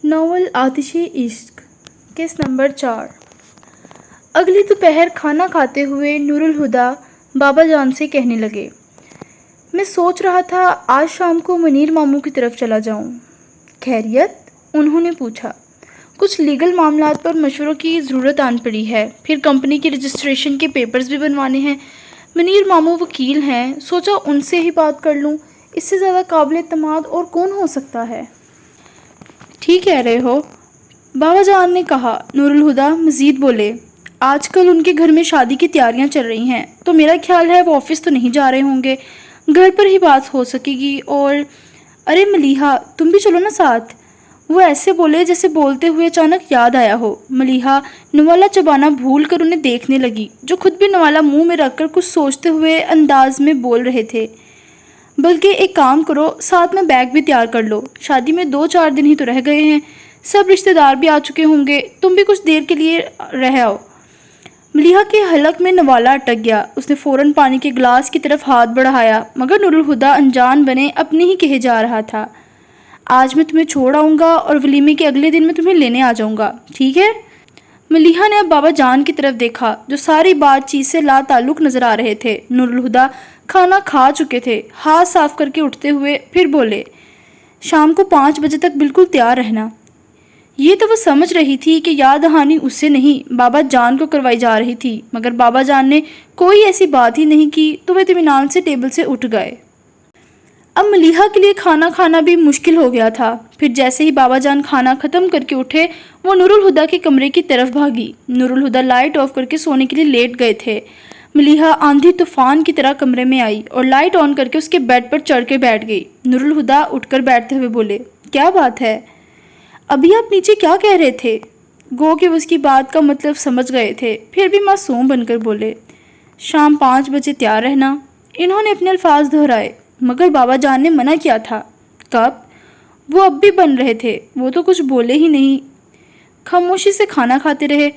Novel آتش عشق قسط نمبر 4۔ اگلی دوپہر کھانا کھاتے ہوئے نور الہدیٰ بابا جان سے کہنے لگے، میں سوچ رہا تھا آج شام کو منیر ماموں کی طرف چلا جاؤں۔ خیریت؟ انہوں نے پوچھا۔ کچھ لیگل معاملات پر مشوروں کی ضرورت آن پڑی ہے، پھر کمپنی کی رجسٹریشن کے پیپرز بھی بنوانے ہیں۔ منیر ماموں وکیل ہیں، سوچا ان سے ہی بات کر لوں، اس سے زیادہ قابل اعتماد اور کون ہو سکتا ہے؟ ٹھیک کہہ رہے ہو، بابا جان نے کہا۔ نور الہدیٰ مزید بولے، آج کل ان کے گھر میں شادی کی تیاریاں چل رہی ہیں، تو میرا خیال ہے وہ آفس تو نہیں جا رہے ہوں گے، گھر پر ہی بات ہو سکے گی۔ اور ارے ملیحہ تم بھی چلو نا ساتھ۔ وہ ایسے بولے جیسے بولتے ہوئے اچانک یاد آیا ہو۔ ملیحہ نوالا چبانا بھول کر انہیں دیکھنے لگی، جو خود بھی نوالا منہ میں رکھ کر کچھ سوچتے ہوئے انداز میں بول رہے تھے۔ بلکہ ایک کام کرو، ساتھ میں بیگ بھی تیار کر لو، شادی میں 2-4 دن ہی تو رہ گئے ہیں، سب رشتہ دار بھی آ چکے ہوں گے، تم بھی کچھ دیر کے لیے رہ آؤ۔ ملیحہ کے حلق میں نوالا اٹک گیا، اس نے فوراً پانی کے گلاس کی طرف ہاتھ بڑھایا، مگر نور الہدیٰ انجان بنے اپنے ہی کہے جا رہا تھا، آج میں تمہیں چھوڑ آؤں گا اور ولیمے کے اگلے دن میں تمہیں لینے آ جاؤں گا، ٹھیک ہے؟ ملیحہ نے اب بابا جان کی طرف دیکھا، جو ساری بات چیت سے لا تعلق نظر آ رہے تھے۔ نور الہدیٰ کھانا کھا چکے تھے، ہاتھ صاف کر کے اٹھتے ہوئے پھر بولے، شام کو 5 بجے تک بالکل تیار رہنا۔ یہ تو وہ سمجھ رہی تھی کہ یاد دہانی اس سے نہیں، بابا جان کو کروائی جا رہی تھی، مگر بابا جان نے کوئی ایسی بات ہی نہیں کی تو وہ اطمینان سے ٹیبل سے اٹھ گئے۔ اب ملیحہ کے لیے کھانا کھانا بھی مشکل ہو گیا تھا۔ پھر جیسے ہی بابا جان کھانا ختم کر کے اٹھے، وہ نور الہدیٰ کے کمرے کی طرف بھاگی۔ نور الہدیٰ لائٹ آف کر کے سونے کے لیے لیٹ گئے تھے۔ ملیحہ آندھی طوفان کی طرح کمرے میں آئی اور لائٹ آن کر کے اس کے بیڈ پر چڑھ کے بیٹھ گئی۔ نور الہدیٰ اٹھ کر بیٹھتے ہوئے بولے، کیا بات ہے؟ ابھی آپ نیچے کیا کہہ رہے تھے؟ گو کہ وہ اس کی بات کا مطلب سمجھ گئے تھے، پھر بھی معصوم بن کر بولے، شام 5 بجے تیار رہنا۔ انہوں نے اپنے الفاظ دہرائے، مگر بابا جان نے منع کیا تھا۔ کب؟ وہ اب بھی بن رہے تھے، وہ تو کچھ بولے ہی نہیں، خاموشی سے کھانا کھاتے رہے۔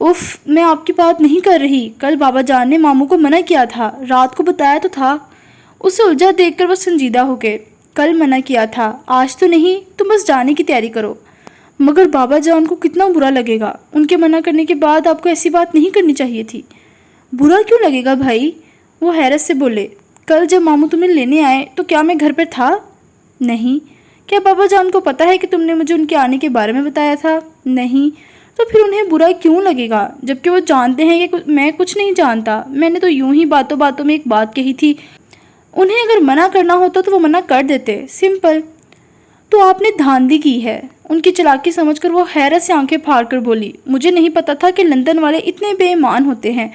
اف، میں آپ کی بات نہیں کر رہی، کل بابا جان نے ماموں کو منع کیا تھا، رات کو بتایا تو تھا۔ اسے الجھا دیکھ کر وہ سنجیدہ ہو گئے، کل منع کیا تھا، آج تو نہیں، تم بس جانے کی تیاری کرو۔ مگر بابا جان کو کتنا برا لگے گا، ان کے منع کرنے کے بعد آپ کو ایسی بات نہیں کرنی چاہیے تھی۔ برا کیوں لگے گا بھائی؟ وہ حیرت سے بولے، کل جب ماموں تمہیں لینے آئے تو کیا میں گھر پر تھا؟ نہیں۔ کیا بابا جان کو پتا ہے کہ تم نے مجھے ان کے آنے کے بارے میں بتایا تھا؟ نہیں۔ تو پھر انہیں برا کیوں لگے گا، جبکہ وہ جانتے ہیں کہ میں کچھ نہیں جانتا، میں نے تو یوں ہی باتوں باتوں میں ایک بات کہی تھی، انہیں اگر منع کرنا ہوتا تو وہ منع کر دیتے، سمپل۔ تو آپ نے دھاندلی کی ہے۔ ان کی چالاکی سمجھ کر وہ حیرت سے آنکھیں پھاڑ کر بولی، مجھے نہیں پتا تھا کہ لندن والے اتنے بے ایمان ہوتے ہیں،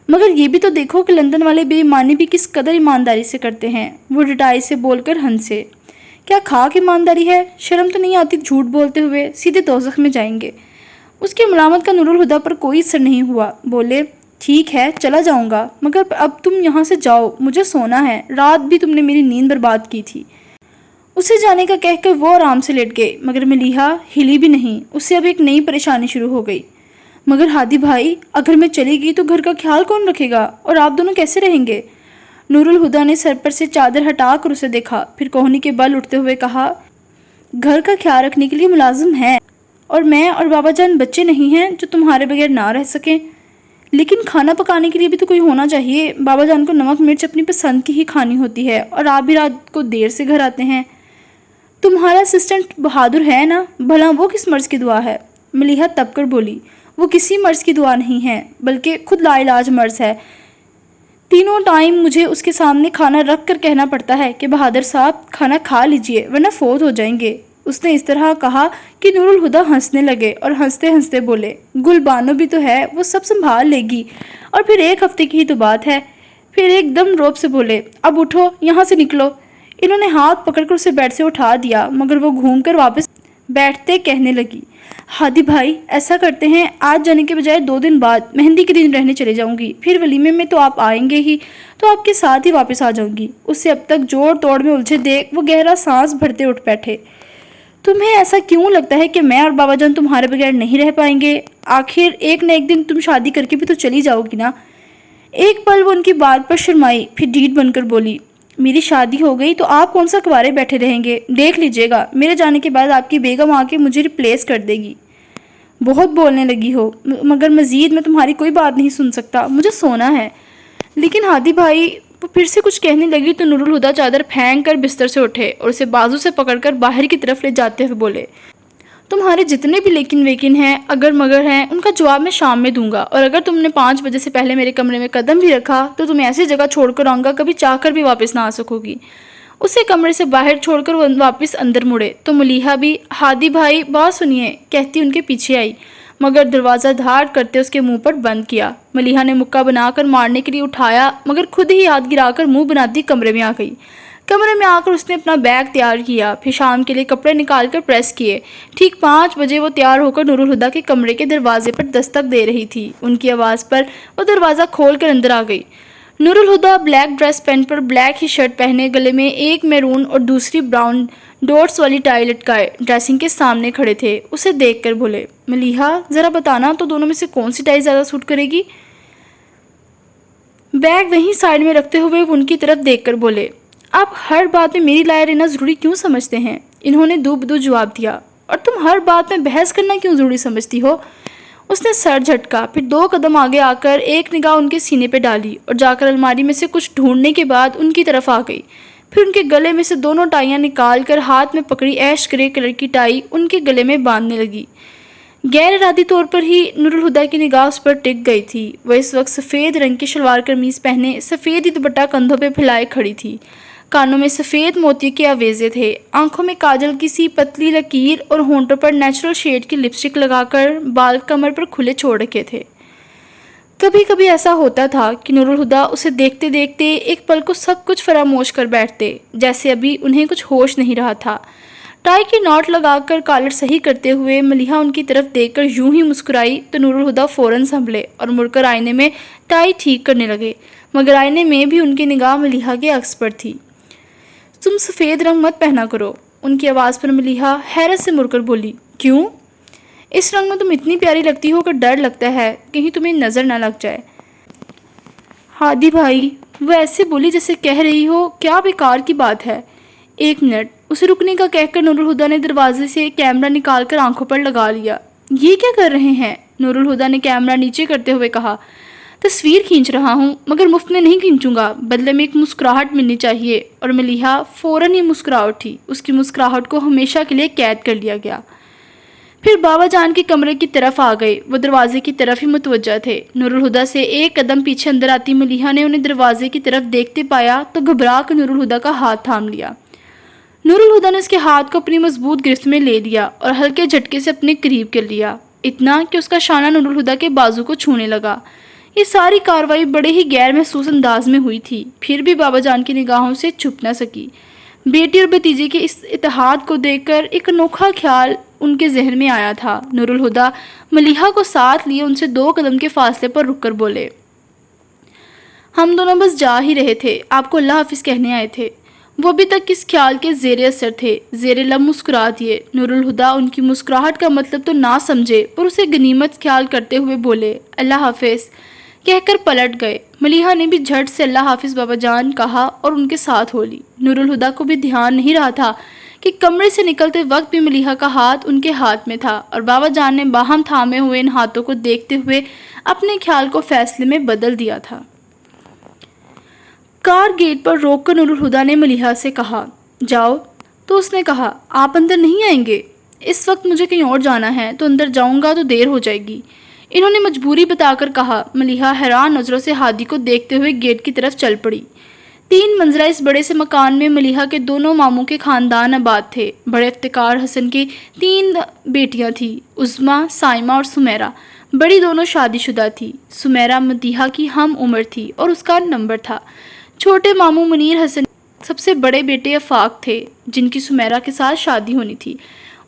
مگر یہ بھی تو دیکھو کہ لندن والے بے ایمانی بھی کس قدر ایمانداری سے کرتے ہیں۔ وہ ڈٹائی سے بول کر ہنسے، کیا خاک ایمانداری ہے، شرم تو نہیں آتی جھوٹ بولتے ہوئے، سیدھے دوزخ میں جائیں گے۔ اس کی ملامت کا نور الہدیٰ پر کوئی اثر نہیں ہوا، بولے، ٹھیک ہے چلا جاؤں گا، مگر اب تم یہاں سے جاؤ، مجھے سونا ہے، رات بھی تم نے میری نیند برباد کی تھی۔ اسے جانے کا کہہ کر وہ آرام سے لیٹ گئے، مگر ملیحہ ہلی بھی نہیں، اس سے اب ایک نئی پریشانی شروع ہو گئی۔ مگر ہادی بھائی، اگر میں چلی گئی تو گھر کا خیال کون رکھے گا، اور آپ دونوں کیسے رہیں گے؟ نور الہدیٰ نے سر پر سے چادر ہٹا کر اسے دیکھا، پھر کوہنی کے بل اٹھتے ہوئے کہا، گھر کا خیال رکھنے کے لیے ملازم ہے، اور میں اور بابا جان بچے نہیں ہیں جو تمہارے بغیر نہ رہ سکیں، لیکن کھانا پکانے کے لیے بھی تو کوئی ہونا چاہیے، بابا جان کو نمک مرچ اپنی پسند کی ہی کھانی ہوتی ہے، اور آپ بھی رات کو دیر سے گھر آتے ہیں۔ تمہارا اسسٹنٹ بہادر ہے نا، بھلا وہ کس مرض کی دعا ہے؟ ملیحہ تب کر بولی، وہ کسی مرض کی دعا نہیں ہے، بلکہ خود لا علاج مرض ہے، تینوں ٹائم مجھے اس کے سامنے کھانا رکھ کر کہنا پڑتا ہے کہ بہادر صاحب کھانا کھا لیجئے ورنہ فوت ہو جائیں گے۔ اس نے اس طرح کہا کہ نور الہدیٰ ہنسنے لگے اور ہنستے ہنستے بولے، گل بانو بھی تو ہے، وہ سب سنبھال لے گی، اور پھر 1 ہفتے کی ہی تو بات ہے۔ پھر ایک دم روب سے بولے، اب اٹھو، یہاں سے نکلو۔ انہوں نے ہاتھ پکڑ کر اسے بیڈ سے اٹھا دیا، مگر وہ گھوم کر واپس بیٹھتے کہنے لگی، ہادی بھائی ایسا کرتے ہیں، آج جانے کے بجائے 2 دن بعد مہندی کے دن رہنے چلے جاؤں گی، پھر ولیمے میں تو آپ آئیں گے ہی، تو آپ کے ساتھ ہی واپس آ جاؤں گی۔ اسے اب تک جوڑ توڑ میں الجھے دیکھ وہ گہرا سانس بھرتے اٹھ بیٹھے، تمہیں ایسا کیوں لگتا ہے کہ میں اور بابا جان تمہارے بغیر نہیں رہ پائیں گے؟ آخر ایک نہ ایک دن تم شادی کر کے بھی تو چلی جاؤ گی نا۔ ایک پل وہ ان کی بات پر شرمائی، پھر ڈھیٹ بن کر بولی، میری شادی ہو گئی تو آپ کون سا کنوارے بیٹھے رہیں گے؟ دیکھ لیجئے گا، میرے جانے کے بعد آپ کی بیگم آ کے مجھے ریپلیس کر دے گی۔ بہت بولنے لگی ہو، مگر مزید میں تمہاری کوئی بات نہیں سن سکتا، مجھے سونا ہے۔ لیکن ہادی بھائی، وہ پھر سے کچھ کہنے لگی تو نور الہدیٰ چادر پھینک کر بستر سے اٹھے اور اسے بازو سے پکڑ کر باہر کی طرف لے جاتے ہوئے بولے، تمہارے جتنے بھی لیکن ویکن ہیں، اگر مگر ہیں، ان کا جواب میں شام میں دوں گا، اور اگر تم نے 5 بجے سے پہلے میرے کمرے میں قدم بھی رکھا تو تم ایسی جگہ چھوڑ کر آؤں گا کبھی چاہ کر بھی واپس نہ آ سکو گی۔ اسے کمرے سے باہر چھوڑ کر وہ واپس اندر مڑے تو ملیحہ بھی، ہادی بھائی بات سنیے، کہتی ان کے پیچھے آئی، مگر دروازہ دھاڑ کرتے اس کے منہ پر بند کیا۔ ملیحہ نے مکہ بنا کر مارنے کے لیے اٹھایا، مگر خود ہی ہاتھ گرا کر منہ بناتی کمرے میں آ گئی۔ کمرے میں آ کر اس نے اپنا بیگ تیار کیا، پھر شام کے لیے کپڑے نکال کر پریس کیے۔ ٹھیک 5 بجے وہ تیار ہو کر نور الہدیٰ کے کمرے کے دروازے پر دستک دے رہی تھی۔ ان کی آواز پر وہ دروازہ کھول کر اندر آ گئی۔ نور الہدیٰ بلیک ڈریس پہن پر بلیک ہی شرٹ پہنے، گلے میں ایک میرون اور دوسری براؤن ڈاٹس والی ٹائی لٹکائے ڈریسنگ کے سامنے کھڑے تھے۔ اسے دیکھ کر بولے، ملیحہ ذرا بتانا تو دونوں میں سے کون سی ٹائی زیادہ سوٹ کرے گی؟ بیگ وہیں سائڈ میں رکھتے ہوئے ان کی طرف دیکھ کر بولے، آپ ہر بات میں میری رائے لینا ضروری کیوں سمجھتے ہیں؟ انہوں نے دو بدو جواب دیا، اور تم ہر بات میں بحث کرنا کیوں ضروری سمجھتی ہو؟ اس نے سر جھٹکا، پھر 2 قدم آگے آ کر ایک نگاہ ان کے سینے پہ ڈالی اور جا کر الماری میں سے کچھ ڈھونڈنے کے بعد ان کی طرف آ گئی۔ پھر ان کے گلے میں سے دونوں ٹائیاں نکال کر ہاتھ میں پکڑی ایش گرے کلر کی ٹائی ان کے گلے میں باندھنے لگی۔ غیر ارادی طور پر ہی نور الہدیٰ کی نگاہ اس پر ٹک گئی تھی۔ وہ اس وقت سفید رنگ کی شلوار قمیض پہنے، سفید ہی دوپٹہ کندھوں پہ پھیلائے کھڑی تھی۔ کانوں میں سفید موتی کے آویزے تھے، آنکھوں میں کاجل کی سی پتلی لکیر اور ہونٹوں پر نیچرل شیڈ کی لپسٹک لگا کر بال کمر پر کھلے چھوڑ رکھے تھے۔ کبھی کبھی ایسا ہوتا تھا کہ نور الہدیٰ اسے دیکھتے دیکھتے ایک پل کو سب کچھ فراموش کر بیٹھتے، جیسے ابھی انہیں کچھ ہوش نہیں رہا تھا۔ ٹائی کی ناٹ لگا کر کالر صحیح کرتے ہوئے ملیحہ ان کی طرف دیکھ کر یوں ہی مسکرائی تو نور الہدیٰ فوراً سنبھلے اور مڑ کر آئینے میں ٹائی ٹھیک کرنے لگے، مگر آئینے میں بھی ان کی نگاہ ملیحہ کے عکس پر تھی۔ تم سفید رنگ مت پہنا کرو، ان کی آواز پر ملیحہ حیرت سے مڑ کر بولی، کیوں؟ اس رنگ میں تم اتنی پیاری لگتی ہو کہ ڈر لگتا ہے کہیں تمہیں نظر نہ لگ جائے۔ ہادی بھائی، وہ ایسے بولی جیسے کہہ رہی ہو کیا بیکار کی بات ہے۔ 1 منٹ، اسے رکنے کا کہہ کر نور الہدیٰ نے دروازے سے کیمرہ نکال کر آنکھوں پر لگا لیا۔ یہ کیا کر رہے ہیں؟ نور الہدیٰ نے کیمرہ نیچے کرتے ہوئے کہا، تصویر کھینچ رہا ہوں، مگر مفت میں نہیں کھینچوں گا، بدلے میں ایک مسکراہٹ ملنی چاہیے۔ اور ملیحہ فوراً ہی مسکرا اٹھی۔ اس کی مسکراہٹ کو ہمیشہ کے لیے قید کر لیا گیا۔ پھر بابا جان کے کمرے کی طرف آ گئے۔ وہ دروازے کی طرف ہی متوجہ تھے۔ نور الہدیٰ سے 1 قدم پیچھے اندر آتی ملیحہ نے انہیں دروازے کی طرف دیکھتے پایا تو گھبرا کر نور الہدیٰ کا ہاتھ تھام لیا۔ نور الہدیٰ نے اس کے ہاتھ کو اپنی مضبوط گرفت میں لے لیا اور ہلکے جھٹکے سے اپنے قریب کر لیا، اتنا کہ اس کا شانہ نور الہدیٰ کے بازو کو چھونے لگا۔ یہ ساری کارروائی بڑے ہی غیر محسوس انداز میں ہوئی تھی، پھر بھی بابا جان کی نگاہوں سے چھپ نہ سکی۔ بیٹی اور بھتیجے کے اس اتحاد کو دیکھ کر ایک انوکھا خیال ان کے ذہن میں آیا تھا۔ نور الہدیٰ ملیحہ کو ساتھ لیے ان سے 2 قدم کے فاصلے پر رک کر بولے، ہم دونوں بس جا ہی رہے تھے، آپ کو اللہ حافظ کہنے آئے تھے۔ وہ ابھی تک اس خیال کے زیر اثر تھے، زیر لب مسکرا دیے۔ نور الہدیٰ ان کی مسکراہٹ کا مطلب تو نہ سمجھے پر اسے غنیمت خیال کرتے ہوئے بولے، اللہ حافظ کہہ کر پلٹ گئے۔ ملیحہ نے بھی جھٹ سے اللہ حافظ بابا جان کہا اور ان کے ساتھ ہو لی۔ نور الہدیٰ کو بھی دھیان نہیں رہا تھا کہ کمرے سے نکلتے وقت بھی ملیحہ کا ہاتھ ان کے ہاتھ میں تھا اور بابا جان نے باہم تھامے ہوئے ان ہاتھوں کو دیکھتے ہوئے اپنے خیال کو فیصلے میں بدل دیا تھا۔ کار گیٹ پر روک کر نور الہدیٰ نے ملیحہ سے کہا، جاؤ، تو اس نے کہا، آپ اندر نہیں آئیں گے؟ اس وقت مجھے کہیں اور جانا ہے تو اندر جاؤں گا تو دیر ہو جائے گی، انہوں نے مجبوری بتا کر کہا۔ ملیحہ حیران نظروں سے ہادی کو دیکھتے ہوئے گیٹ کی طرف چل پڑی۔ 3 منزلہ اس بڑے سے مکان میں ملیحہ کے دونوں ماموں کے خاندان آباد تھے۔ بڑے افتخار حسن کی 3 بیٹیاں تھیں، عظمیٰ، سائمہ اور سمیرہ۔ بڑی دونوں شادی شدہ تھی۔ سمیرہ مدیحہ کی ہم عمر تھی اور اس کا نمبر تھا۔ چھوٹے ماموں منیر حسن سب سے بڑے بیٹے آفاق تھے، جن کی سمیرہ کے ساتھ شادی ہونی تھی۔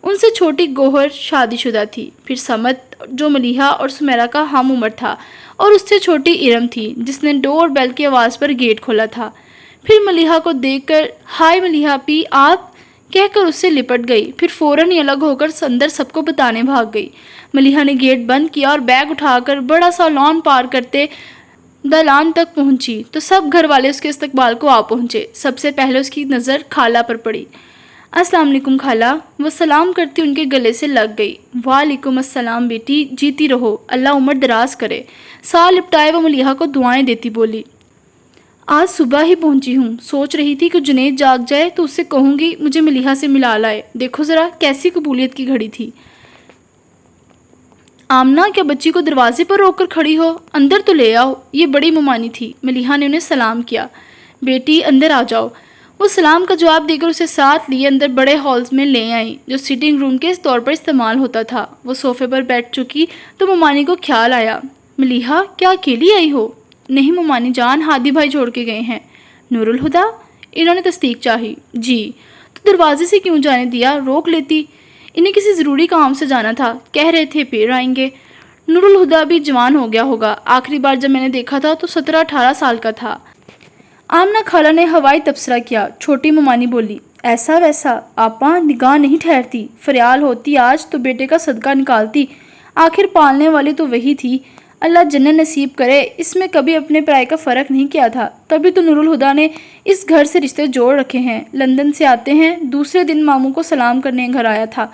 ان سے چھوٹی گوہر شادی شدہ تھی۔ پھر سمت جو ملیحہ اور سمیرہ کا ہم عمر تھا، اور اس سے چھوٹی ارم تھی جس نے ڈور بیل کی آواز پر گیٹ کھولا تھا۔ پھر ملیحہ کو دیکھ کر ہائے ملیحہ پی آپ کہہ کر اس سے لپٹ گئی، پھر فوراً ہی الگ ہو کر اندر سب کو بتانے بھاگ گئی۔ ملیحہ نے گیٹ بند کیا اور بیگ اٹھا کر بڑا سا لان پار کرتے دالان تک پہنچی تو سب گھر والے اس کے استقبال کو آ پہنچے۔ سب سے پہلے اس کی نظر خالہ پر پڑی۔ السلام علیکم خالہ۔ وہ سلام کرتی ان کے گلے سے لگ گئی۔ وعلیکم السلام بیٹی، جیتی رہو، اللہ عمر دراز کرے۔ سال لپٹائے وہ ملیحہ کو دعائیں دیتی بولی، آج صبح ہی پہنچی ہوں، سوچ رہی تھی کہ جنید جاگ جائے تو اس سے کہوں گی مجھے ملیحہ سے ملا لائے۔ دیکھو ذرا کیسی قبولیت کی گھڑی تھی۔ آمنہ، کیا بچی کو دروازے پر روک کر کھڑی ہو؟ اندر تو لے آؤ۔ یہ بڑی ممانی تھی۔ ملیحہ نے انہیں سلام کیا۔ بیٹی اندر آ جاؤ۔ وہ سلام کا جواب دے کر اسے ساتھ لیے اندر بڑے ہالز میں لے آئیں جو سٹنگ روم کے طور پر استعمال ہوتا تھا۔ وہ صوفے پر بیٹھ چکی تو ممانی کو خیال آیا، ملیحہ کیا اکیلی آئی ہو؟ نہیں ممانی جان، ہادی بھائی چھوڑ کے گئے ہیں۔ نور الہدیٰ؟ انہوں نے تصدیق چاہی۔ جی۔ تو دروازے سے کیوں جانے دیا؟ روک لیتی۔ انہیں کسی ضروری کام سے جانا تھا، کہہ رہے تھے پھر آئیں گے۔ نور الہدیٰ بھی جوان ہو گیا ہوگا، آخری بار جب میں نے دیکھا تھا تو 17-18 سال کا تھا۔ آمنہ خالہ نے ہوائی تبصرہ کیا۔ چھوٹی ممانی بولی، ایسا ویسا آپا نگاہ نہیں ٹھہرتی، فریال ہوتی آج تو بیٹے کا صدقہ نکالتی، آخر پالنے والی تو وہی تھی، اللہ جنت نصیب کرے۔ اس میں کبھی اپنے پرائے کا فرق نہیں کیا تھا، تبھی تو نور الہدیٰ نے اس گھر سے رشتے جوڑ رکھے ہیں۔ لندن سے آتے ہیں، دوسرے دن ماموں کو سلام کرنے گھر آیا تھا۔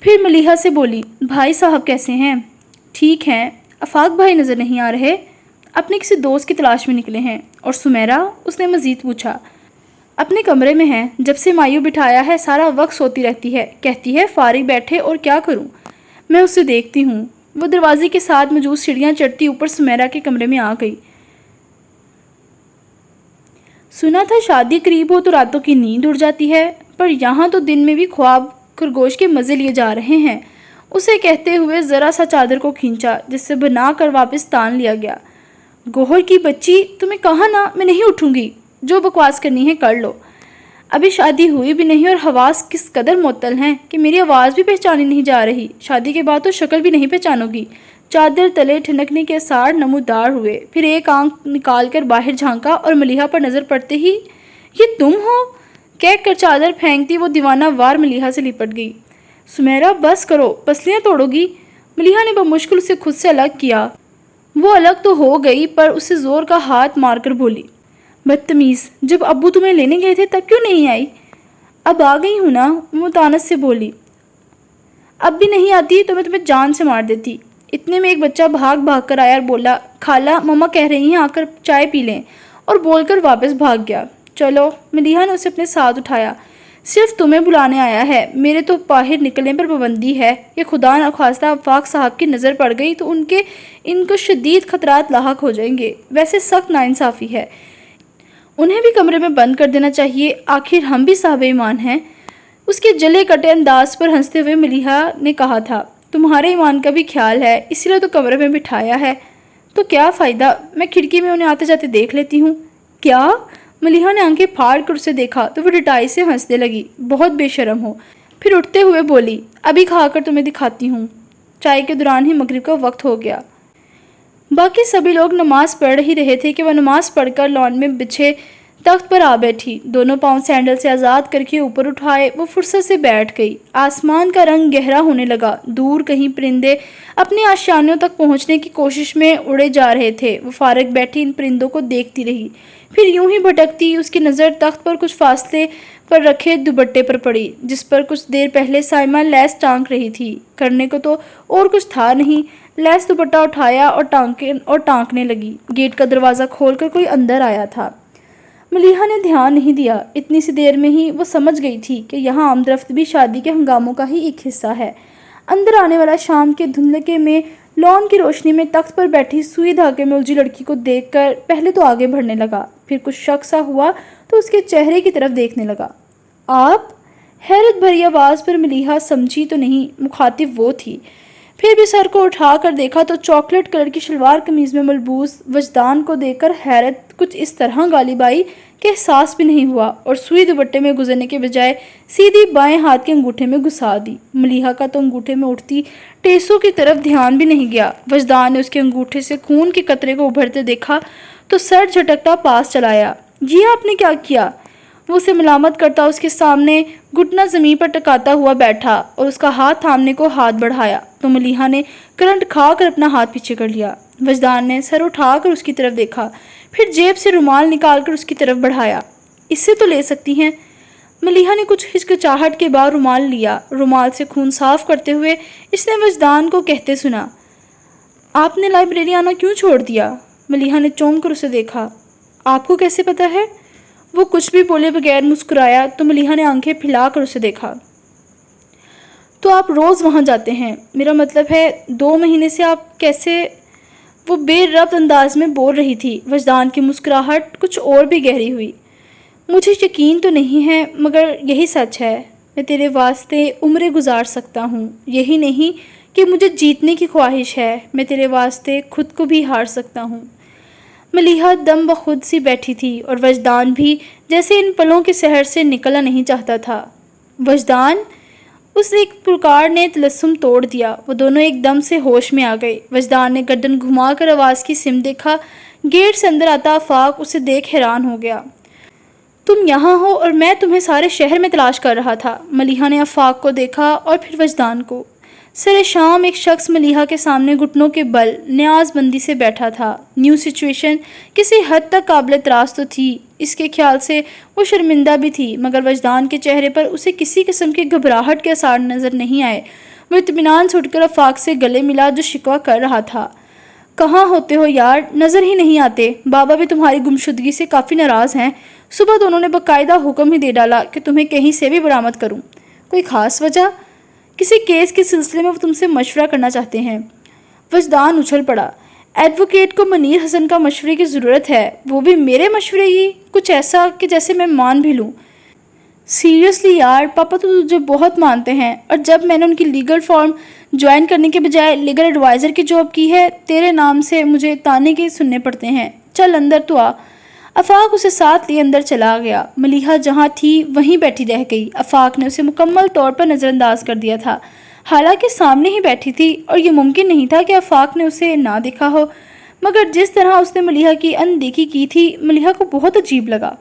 پھر ملیحہ سے بولی، بھائی صاحب کیسے ہیں؟ ٹھیک ہیں۔ آفاق بھائی نظر نہیں آ رہے؟ اپنے کسی دوست کی تلاش میں نکلے ہیں۔ اور سمیرہ؟ اس نے مزید پوچھا۔ اپنے کمرے میں ہیں، جب سے مایو بٹھایا ہے سارا وقت سوتی رہتی ہے، کہتی ہے فارغ بیٹھے اور کیا کروں، میں اسے دیکھتی ہوں۔ وہ دروازے کے ساتھ موجود سیڑھیاں چڑھتی اوپر سمیرہ کے کمرے میں آ گئی۔ سنا تھا شادی قریب ہو تو راتوں کی نیند اڑ جاتی ہے، پر یہاں تو دن میں بھی خواب خرگوش کے مزے لیے جا رہے ہیں، اسے کہتے ہوئے ذرا سا چادر کو کھینچا جس سے بنا کر واپس تان لیا گیا۔ گوہر کی بچی، تمہیں کہا نا میں نہیں اٹھوں گی، جو بکواس کرنی ہے کر لو۔ ابھی شادی ہوئی بھی نہیں اور حواس کس قدر معطل ہیں کہ میری آواز بھی پہچانی نہیں جا رہی، شادی کے بعد تو شکل بھی نہیں پہچانو گی۔ چادر تلے ٹھنکنے کے آثار نمودار ہوئے، پھر ایک آنکھ نکال کر باہر جھانکا اور ملیحہ پر نظر پڑتے ہی یہ تم ہو کہہ کر چادر پھینکتی وہ دیوانہ وار ملیحہ سے لپٹ گئی۔ سمیرہ بس کرو، پسلیاں توڑو گی۔ ملیحہ نے بمشکل اسے خود سے الگ کیا۔ وہ الگ تو ہو گئی پر اسے زور کا ہاتھ مار کر بولی، بدتمیز، جب ابو تمہیں لینے گئے تھے تب کیوں نہیں آئی؟ اب آ گئی ہوں نا، وہ متانت سے بولی۔ اب بھی نہیں آتی تو میں تمہیں جان سے مار دیتی۔ اتنے میں ایک بچہ بھاگ بھاگ کر آیا اور بولا، خالہ مما کہہ رہی ہیں آ کر چائے پی لیں، اور بول کر واپس بھاگ گیا۔ چلو، ملیحہ نے اسے اپنے ساتھ اٹھایا، صرف تمہیں بلانے آیا ہے، میرے تو باہر نکلنے پر پابندی ہے۔ یہ خدا نخواستہ آفاق صاحب کی نظر پڑ گئی تو ان کو شدید خطرات لاحق ہو جائیں گے، ویسے سخت ناانصافی ہے، انہیں بھی کمرے میں بند کر دینا چاہیے، آخر ہم بھی صاحب ایمان ہیں۔ اس کے جلے کٹے انداز پر ہنستے ہوئے ملیحہ نے کہا تھا، تمہارے ایمان کا بھی خیال ہے، اس لیے تو کمرے میں بٹھایا ہے، تو کیا فائدہ، میں کھڑکی میں انہیں آتے جاتے دیکھ لیتی ہوں۔ کیا؟ ملیحہ نے آنکھیں پھاڑ کر اسے دیکھا تو وہ ڈٹائی سے ہنسنے لگی، بہت بے شرم ہو۔ پھر اٹھتے ہوئے بولی، ابھی کھا کر تمہیں دکھاتی ہوں۔ چائے کے دوران ہی مغرب کا وقت ہو گیا۔ باقی سبھی لوگ نماز پڑھ ہی رہے تھے کہ وہ نماز پڑھ کر لان میں بچھے تخت پر آ بیٹھی، دونوں پاؤں سینڈل سے آزاد کر کے اوپر اٹھائے وہ فرصت سے بیٹھ گئی۔ آسمان کا رنگ گہرا ہونے لگا، دور کہیں پرندے اپنے آشیانوں تک پہنچنے کی کوشش میں اڑے جا رہے تھے۔ وہ فارغ بیٹھی ان پرندوں کو دیکھتی رہی، پھر یوں ہی بھٹکتی اس کی نظر تخت پر کچھ فاصلے پر رکھے دوپٹے پر پڑی جس پر کچھ دیر پہلے سائمہ لیس ٹانک رہی تھی۔ کرنے کو تو اور کچھ تھا نہیں، لیس دوپٹہ اٹھایا اور ٹانکنے لگی۔ گیٹ کا دروازہ کھول کر کوئی اندر آیا تھا۔ ملیحہ نے دھیان نہیں دیا، اتنی سی دیر میں ہی وہ سمجھ گئی تھی کہ یہاں آمد بھی شادی کے ہنگاموں کا ہی ایک حصہ ہے۔ اندر آنے والا شام کے دھندلکے میں لان کی روشنی میں تخت پر بیٹھی سوئی دھاگے میں الجھی لڑکی کو دیکھ کر پہلے تو آگے بڑھنے لگا، پھر کچھ شک سا ہوا تو اس کے چہرے کی طرف دیکھنے لگا۔ آپ؟ حیرت بھری آواز پر ملیحہ سمجھی تو نہیں مخاطب وہ تھی، پھر بھی سر کو اٹھا کر دیکھا تو چاکلیٹ کلر کی شلوار قمیض میں ملبوس وجدان کو دیکھ کر حیرت کچھ اس طرح غالب آئی کہ احساس بھی نہیں ہوا اور سوئی دوپٹے میں گزرنے کے بجائے سیدھی بائیں ہاتھ کے انگوٹھے میں گھسا دی۔ ملیحہ کا تو انگوٹھے میں اٹھتی ٹیسوں کی طرف دھیان بھی نہیں گیا۔ وجدان نے اس کے انگوٹھے سے خون کے قطرے کو ابھرتے دیکھا تو سر جھٹکتا پاس چلایا۔ یہ آپ نے کیا کیا؟ وہ اسے ملامت کرتا اس کے سامنے گھٹنا زمین پر ٹکاتا ہوا بیٹھا اور اس کا ہاتھ تھامنے کو ہاتھ بڑھایا تو ملیحہ نے کرنٹ کھا کر اپنا ہاتھ پیچھے کر لیا۔ وجدان نے سر اٹھا کر اس کی طرف دیکھا، پھر جیب سے رومال نکال کر اس کی طرف بڑھایا۔ اس سے تو لے سکتی ہیں۔ ملیحہ نے کچھ ہچکچاہٹ کے بعد رومال لیا۔ رومال سے خون صاف کرتے ہوئے اس نے وجدان کو کہتے سنا، آپ نے لائبریری آنا کیوں چھوڑ دیا؟ ملیحہ نے چونک کر اسے دیکھا۔ آپ کو کیسے پتا ہے؟ وہ کچھ بھی بولے بغیر مسکرایا تو ملیحہ نے آنکھیں پھیلا کر اسے دیکھا۔ تو آپ روز وہاں جاتے ہیں؟ میرا مطلب ہے 2 مہینے سے آپ کیسے؟ وہ بے ربط انداز میں بول رہی تھی۔ وجدان کی مسکراہٹ کچھ اور بھی گہری ہوئی۔ مجھے یقین تو نہیں ہے مگر یہی سچ ہے۔ میں تیرے واسطے عمریں گزار سکتا ہوں۔ یہی نہیں کہ مجھے جیتنے کی خواہش ہے، میں تیرے واسطے خود کو بھی ہار سکتا ہوں۔ ملیحہ دم بخود سی بیٹھی تھی اور وجدان بھی جیسے ان پلوں کے سحر سے نکلنا نہیں چاہتا تھا۔ وجدان! اس ایک پکار نے تلسم توڑ دیا۔ وہ دونوں ایک دم سے ہوش میں آ گئے۔ وجدان نے گردن گھما کر آواز کی سمت دیکھا۔ گیٹ سے اندر آتا آفاق اسے دیکھ حیران ہو گیا۔ تم یہاں ہو اور میں تمہیں سارے شہر میں تلاش کر رہا تھا۔ ملیحہ نے آفاق کو دیکھا اور پھر وجدان کو۔ سر شام ایک شخص ملیحہ کے سامنے گھٹنوں کے بل نیاز بندی سے بیٹھا تھا۔ نیو سچویشن کسی حد تک قابل اعتراض تو تھی۔ اس کے خیال سے وہ شرمندہ بھی تھی، مگر وجدان کے چہرے پر اسے کسی قسم کی گھبراہٹ کے آثار نظر نہیں آئے۔ وہ اطمینان سے اٹھ کر آفاق سے گلے ملا جو شکوہ کر رہا تھا۔ کہاں ہوتے ہو یار؟ نظر ہی نہیں آتے۔ بابا بھی تمہاری گمشدگی سے کافی ناراض ہیں۔ صبح تو انہوں نے باقاعدہ حکم ہی دے ڈالا کہ تمہیں کہیں سے بھی برآمد کروں۔ کوئی خاص وجہ؟ کسی کیس کے سلسلے میں وہ تم سے مشورہ کرنا چاہتے ہیں۔ وجدان اچھل پڑا۔ ایڈوکیٹ کو منیر حسن کا مشورے کی ضرورت ہے، وہ بھی میرے مشورے ہی؟ کچھ ایسا کہ جیسے میں مان بھی لوں۔ سیریسلی یار، پاپا تو تجھے بہت مانتے ہیں، اور جب میں نے ان کی لیگل فارم جوائن کرنے کے بجائے لیگل ایڈوائزر کی جاب کی ہے، تیرے نام سے مجھے تانے کے سننے پڑتے ہیں۔ چل اندر تو آ۔ آفاق اسے ساتھ لیے اندر چلا گیا۔ ملیحہ جہاں تھی وہیں بیٹھی رہ گئی۔ آفاق نے اسے مکمل طور پر نظر انداز کر دیا تھا، حالانکہ سامنے ہی بیٹھی تھی اور یہ ممکن نہیں تھا کہ آفاق نے اسے نہ دیکھا ہو، مگر جس طرح اس نے ملیحہ کی اندیکھی کی تھی ملیحہ کو بہت عجیب لگا۔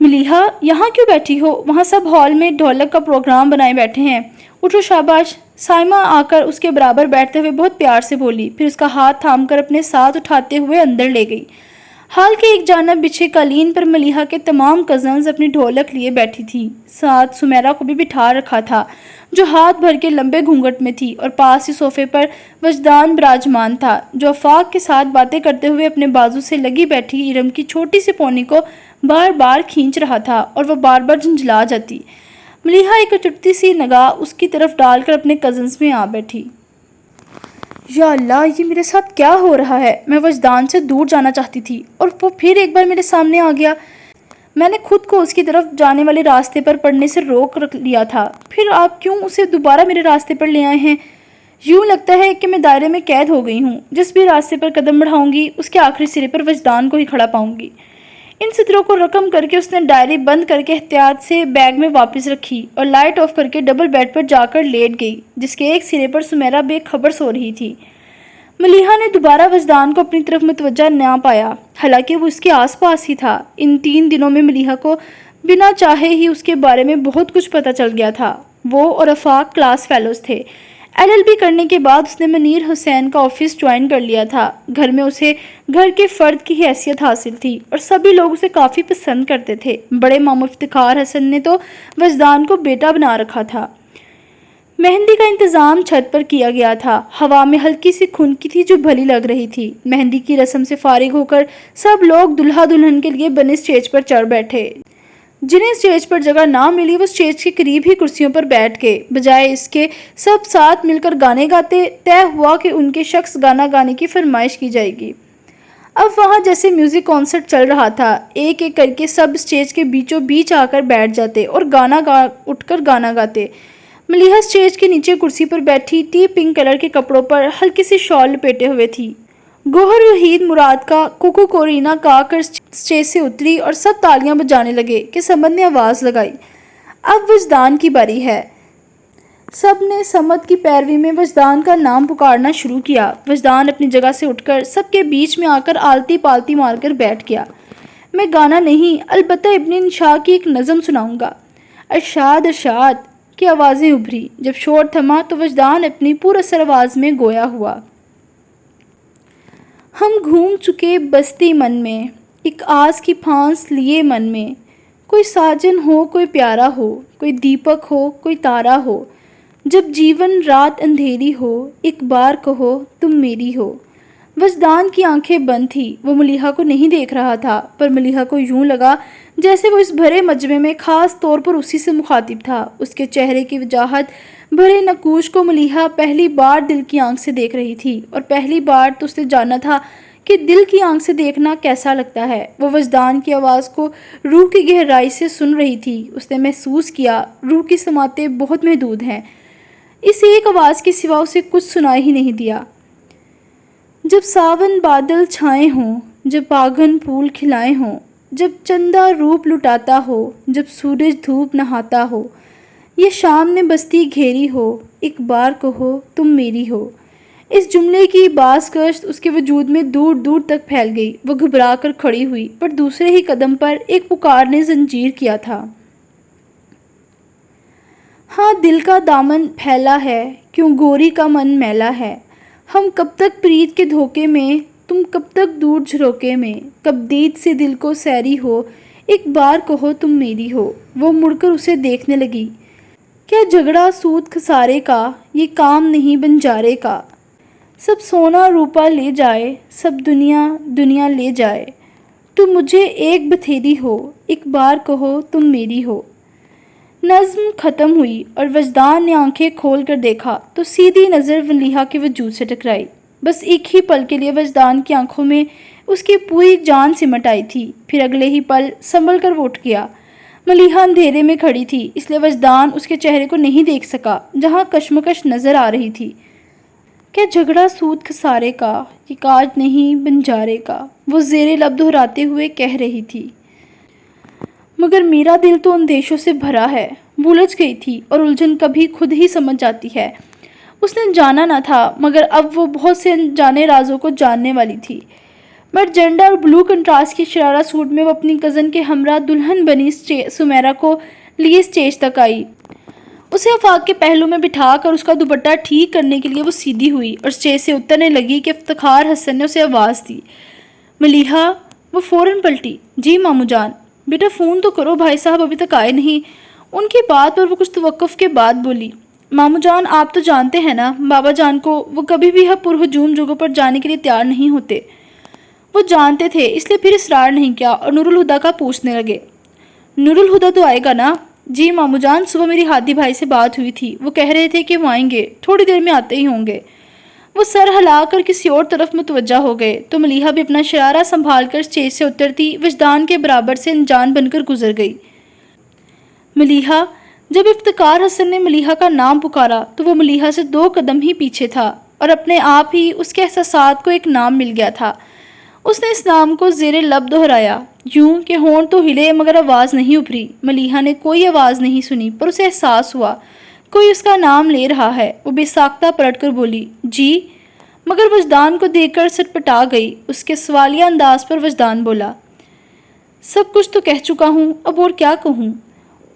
ملیحہ، یہاں کیوں بیٹھی ہو؟ وہاں سب ہال میں ڈھولک کا پروگرام بنائے بیٹھے ہیں، اٹھو شاباش۔ سائمہ آ کر اس کے برابر بیٹھتے ہوئے بہت پیار سے بولی، پھر اس کا ہاتھ تھام کر اپنے ساتھ اٹھاتے ہوئے اندر لے گئی۔ ہال کے ایک جانب بچھے قالین پر ملیحہ کے تمام کزنز اپنی ڈھولک لیے بیٹھی تھیں۔ ساتھ سمیرا کو بھی بٹھا رکھا تھا جو ہاتھ بھر کے لمبے گھونگھٹ میں تھی، اور پاس ہی صوفے پر وجدان براجمان تھا جو آفاق کے ساتھ باتیں کرتے ہوئے اپنے بازو سے لگی بیٹھی ارم کی چھوٹی سی پونی کو بار بار کھینچ رہا تھا اور وہ بار بار جھنجھلا جاتی۔ ملیحہ ایک چٹتی سی نگاہ اس کی طرف ڈال کر اپنے کزنز میں آ بیٹھی۔ یا اللہ، یہ میرے ساتھ کیا ہو رہا ہے؟ میں وجدان سے دور جانا چاہتی تھی اور وہ پھر ایک بار میرے سامنے آ گیا۔ میں نے خود کو اس کی طرف جانے والے راستے پر پڑنے سے روک رکھ لیا تھا، پھر آپ کیوں اسے دوبارہ میرے راستے پر لے آئے ہیں؟ یوں لگتا ہے کہ میں دائرے میں قید ہو گئی ہوں، جس بھی راستے پر قدم بڑھاؤں گی اس کے آخری سرے پر وجدان کو ہی کھڑا پاؤں گی۔ ان سطروں کو رقم کر کے اس نے ڈائری بند کر کے احتیاط سے بیگ میں واپس رکھی اور لائٹ آف کر کے ڈبل بیڈ پر جا کر لیٹ گئی جس کے ایک سرے پر سمیرا بے خبر سو رہی تھی۔ ملیحہ نے دوبارہ وجدان کو اپنی طرف متوجہ نہ پایا، حالانکہ وہ اس کے آس پاس ہی تھا۔ ان 3 دنوں میں ملیحہ کو بنا چاہے ہی اس کے بارے میں بہت کچھ پتہ چل گیا تھا۔ وہ اور آفاق کلاس فیلوز تھے۔ LLB کرنے کے بعد اس نے منیر حسین کا آفس جوائن کر لیا تھا۔ گھر میں اسے گھر کے فرد کی حیثیت حاصل تھی اور سبھی لوگ اسے کافی پسند کرتے تھے۔ بڑے ماموں افتخار حسن نے تو وجدان کو بیٹا بنا رکھا تھا۔ مہندی کا انتظام چھت پر کیا گیا تھا۔ ہوا میں ہلکی سی کھنکی تھی جو بھلی لگ رہی تھی۔ مہندی کی رسم سے فارغ ہو کر سب لوگ دلہا دلہن کے لیے بنے اسٹیج پر چڑھ بیٹھے۔ جنہیں اسٹیج پر جگہ نہ ملی وہ اسٹیج کے قریب ہی کرسیوں پر بیٹھ گئے۔ بجائے اس کے سب ساتھ مل کر گانے گاتے، طے ہوا کہ ان کے شخص گانا گانے کی فرمائش کی جائے گی۔ اب وہاں جیسے میوزک کانسرٹ چل رہا تھا، ایک ایک کر کے سب اسٹیج کے بیچوں بیچ آ کر بیٹھ جاتے اور اٹھ کر گانا گاتے۔ ملیحہ اسٹیج کے نیچے کرسی پر بیٹھی ٹی پنک کلر کے کپڑوں پر ہلکی سی شال لپیٹے ہوئے تھی۔ گوہر وحید مراد کا کوکو کورینا کہا کر اسٹیج سے اتری اور سب تالیاں بجانے لگے کہ سمد نے آواز لگائی، اب وجدان کی باری ہے۔ سب نے سمد کی پیروی میں وجدان کا نام پکارنا شروع کیا۔ وجدان اپنی جگہ سے اٹھ کر سب کے بیچ میں آ کر آلتی پالتی مار کر بیٹھ گیا۔ میں گانا نہیں، البتہ ابن انشاء کی ایک نظم سناؤں گا۔ ارشاد ارشاد کی آوازیں ابھری۔ جب شور تھما تو وجدان اپنی پر اثر آواز میں گویا ہوا۔ ہم گھوم چکے بستی من میں، ایک آس کی پھانس لیے من میں، کوئی ساجن ہو کوئی پیارا ہو، کوئی دیپک ہو کوئی تارا ہو، جب جیون رات اندھیری ہو، ایک بار کہو تم میری ہو۔ وجدان کی آنکھیں بند تھی، وہ ملیحہ کو نہیں دیکھ رہا تھا، پر ملیحہ کو یوں لگا جیسے وہ اس بھرے مجمع میں خاص طور پر اسی سے مخاطب تھا۔ اس کے چہرے کی وجاہت بھرے نقوش کو ملیحہ پہلی بار دل کی آنکھ سے دیکھ رہی تھی، اور پہلی بار تو اس نے جانا تھا کہ دل کی آنکھ سے دیکھنا کیسا لگتا ہے۔ وہ وجدان کی آواز کو روح کی گہرائی سے سن رہی تھی۔ اس نے محسوس کیا روح کی سماعتیں بہت محدود ہیں، اس ایک آواز کے سوا اسے کچھ سنائی ہی نہیں دیا۔ جب ساون بادل چھائے ہوں، جب باغن پھول کھلائے ہوں، جب چندہ روپ لٹاتا ہو، جب سورج دھوپ نہاتا ہو، یہ شام نے بستی گھیری ہو، ایک بار کہو تم میری ہو۔ اس جملے کی باز گشت اس کے وجود میں دور دور تک پھیل گئی۔ وہ گھبرا کر کھڑی ہوئی، پر دوسرے ہی قدم پر ایک پکار نے زنجیر کیا تھا۔ ہاں دل کا دامن پھیلا ہے، کیوں گوری کا من میلا ہے۔ ہم کب تک پریت کے دھوکے میں، تم کب تک دور جھروکے میں، کب دید سے دل کو سیری ہو، ایک بار کہو تم میری ہو۔ وہ مڑ کر اسے دیکھنے لگی۔ کیا جھگڑا سود کھسارے کا، یہ کام نہیں بنجارے کا۔ سب سونا روپا لے جائے، سب دنیا دنیا لے جائے، تو مجھے ایک بتھیری ہو، ایک بار کہو تم میری ہو۔ نظم ختم ہوئی اور وجدان نے آنکھیں کھول کر دیکھا تو سیدھی نظر ملیحہ کے وجود سے ٹکرائی۔ بس ایک ہی پل کے لیے وجدان کی آنکھوں میں اس کی پوری جان سمٹ آئی تھی، پھر اگلے ہی پل سنبھل کر وہ اٹھ گیا۔ ملیحہ اندھیرے میں کھڑی تھی، اس لیے وجدان اس کے چہرے کو نہیں دیکھ سکا جہاں کشمکش نظر آ رہی تھی۔ کیا جھگڑا سود کھسارے کا، یہ کاج نہیں بنجارے کا، وہ زیر لب دہراتے ہوئے کہہ رہی تھی۔ مگر میرا دل تو اندیشوں سے بھرا ہے۔ وہ الجھ گئی تھی، اور الجھن کبھی خود ہی سمجھ جاتی ہے۔ اس نے جانا نہ تھا، مگر اب وہ بہت سے انجانے رازوں کو جاننے والی تھی۔ مرجنڈا اور بلو کنٹراسٹ کی شرارہ سوٹ میں وہ اپنی کزن کے ہمراہ دلہن بنی سمیرا کو لیے اسٹیج تک آئی۔ اسے آفاق کے پہلو میں بٹھا کر اس کا دوپٹہ ٹھیک کرنے کے لیے وہ سیدھی ہوئی اور اسٹیج سے اترنے لگی کہ افتخار حسن نے اسے آواز دی۔ ملیحہ! وہ فوراً پلٹی۔ جی ماموں جان۔ بیٹا فون تو کرو، بھائی صاحب ابھی تک آئے نہیں۔ ان کی بات پر وہ کچھ توقف کے بعد بولی۔ ماموں جان آپ تو جانتے ہیں نا بابا جان کو، وہ کبھی بھی پرہجوم جگہوں پر جانے کے لیے تیار نہیں ہوتے۔ وہ جانتے تھے، اس لیے پھر اصرار نہیں کیا اور نور الہدیٰ کا پوچھنے لگے۔ نور الہدیٰ تو آئے گا نا؟ جی ماموں جان، صبح میری ہادی بھائی سے بات ہوئی تھی، وہ کہہ رہے تھے کہ وہ آئیں گے، تھوڑی دیر میں آتے ہی ہوں گے۔ وہ سر ہلا کر کسی اور طرف متوجہ ہو گئے تو ملیحہ بھی اپنا شرارہ سنبھال کر اسٹیج سے اترتی وجدان کے برابر سے انجان بن کر گزر گئی۔ ملیحہ! جب افتخار حسن نے ملیحہ کا نام پکارا تو وہ ملیحہ سے 2 قدم ہی پیچھے تھا، اور اپنے آپ ہی اس کے احساسات کو ایک نام مل گیا تھا۔ اس نے اس نام کو زیر لب دہرایا، یوں کہ ہونٹ تو ہلے مگر آواز نہیں ابھری۔ ملیحہ نے کوئی آواز نہیں سنی، پر اسے احساس ہوا کوئی اس کا نام لے رہا ہے۔ وہ بے ساختہ پلٹ کر بولی، جی؟ مگر وجدان کو دیکھ کر سٹپٹا گئی۔ اس کے سوالیہ انداز پر وجدان بولا، سب کچھ تو کہہ چکا ہوں، اب اور کیا کہوں؟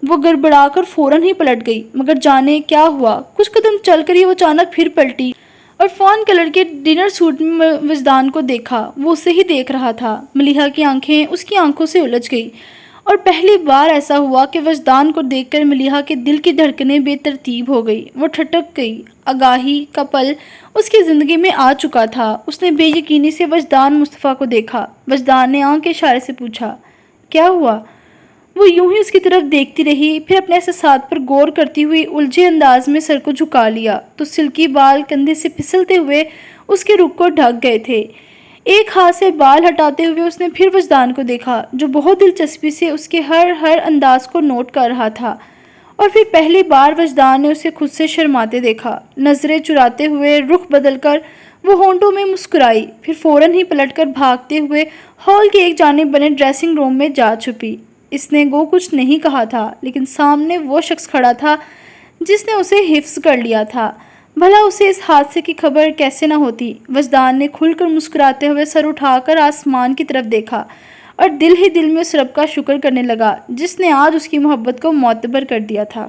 وہ گڑبڑا کر فوراً ہی پلٹ گئی، مگر جانے کیا ہوا، کچھ قدم چل کر ہی وہ اچانک پھر پلٹی اور فان کلر کے ڈنر سوٹ میں وجدان کو دیکھا۔ وہ اسے ہی دیکھ رہا تھا۔ ملیحہ کی آنکھیں اس کی آنکھوں سے الجھ گئی، اور پہلی بار ایسا ہوا کہ وجدان کو دیکھ کر ملیحہ کے دل کی دھڑکنیں بے ترتیب ہو گئی۔ وہ ٹھٹک گئی۔ آگاہی کا پل اس کی زندگی میں آ چکا تھا۔ اس نے بے یقینی سے وجدان مصطفیٰ کو دیکھا۔ وجدان نے آنکھ کے اشارے سے پوچھا، کیا ہوا؟ وہ یوں ہی اس کی طرف دیکھتی رہی، پھر اپنے احساسات پر غور کرتی ہوئی الجھے انداز میں سر کو جھکا لیا تو سلکی بال کندھے سے پھسلتے ہوئے اس کے رخ کو ڈھک گئے تھے۔ ایک ہاتھ سے بال ہٹاتے ہوئے اس نے پھر وجدان کو دیکھا، جو بہت دلچسپی سے اس کے ہر انداز کو نوٹ کر رہا تھا، اور پھر پہلی بار وجدان نے اسے خود سے شرماتے دیکھا۔ نظریں چراتے ہوئے رخ بدل کر وہ ہونٹوں میں مسکرائی، پھر فوراً ہی پلٹ کر بھاگتے ہوئے ہال کے ایک جانب بنے ڈریسنگ روم میں جا چھپی۔ اس نے گو کچھ نہیں کہا تھا، لیکن سامنے وہ شخص کھڑا تھا جس نے اسے حفظ کر لیا تھا۔ بھلا اسے اس حادثے کی خبر کیسے نہ ہوتی؟ وجدان نے کھل کر مسکراتے ہوئے سر اٹھا کر آسمان کی طرف دیکھا اور دل ہی دل میں اس رب کا شکر کرنے لگا جس نے آج اس کی محبت کو معتبر کر دیا تھا۔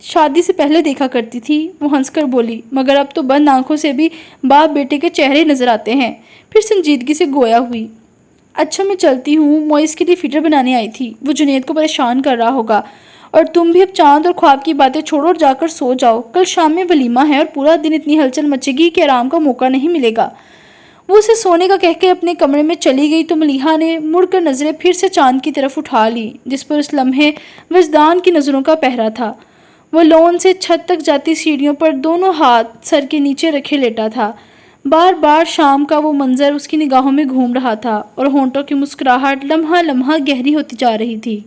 شادی سے پہلے دیکھا کرتی تھی، وہ ہنس کر بولی، مگر اب تو بند آنکھوں سے بھی باپ بیٹے کے چہرے نظر آتے ہیں۔ پھر سنجیدگی سے گویا ہوئی، اچھا میں چلتی ہوں، موئس کے لیے فٹر بنانے آئی تھی، وہ جنید کو پریشان کر رہا ہوگا، اور تم بھی اب چاند اور خواب کی باتیں چھوڑو اور جا کر سو جاؤ، کل شام میں ولیمہ ہے اور پورا دن اتنی ہلچل مچے گی کہ آرام کا موقع نہیں ملے گا۔ وہ اسے سونے کا کہہ کے اپنے کمرے میں چلی گئی تو ملیحہ نے مڑ کر نظریں پھر سے چاند کی طرف اٹھا لی، جس پر اس لمحے وجدان کی نظروں کا پہرا تھا۔ وہ لون سے چھت تک جاتی سیڑھیوں پر دونوں ہاتھ سر کے نیچے رکھے لیٹا تھا۔ بار بار شام کا وہ منظر اس کی نگاہوں میں گھوم رہا تھا اور ہونٹوں کی مسکراہٹ لمحہ لمحہ گہری ہوتی جا رہی تھی۔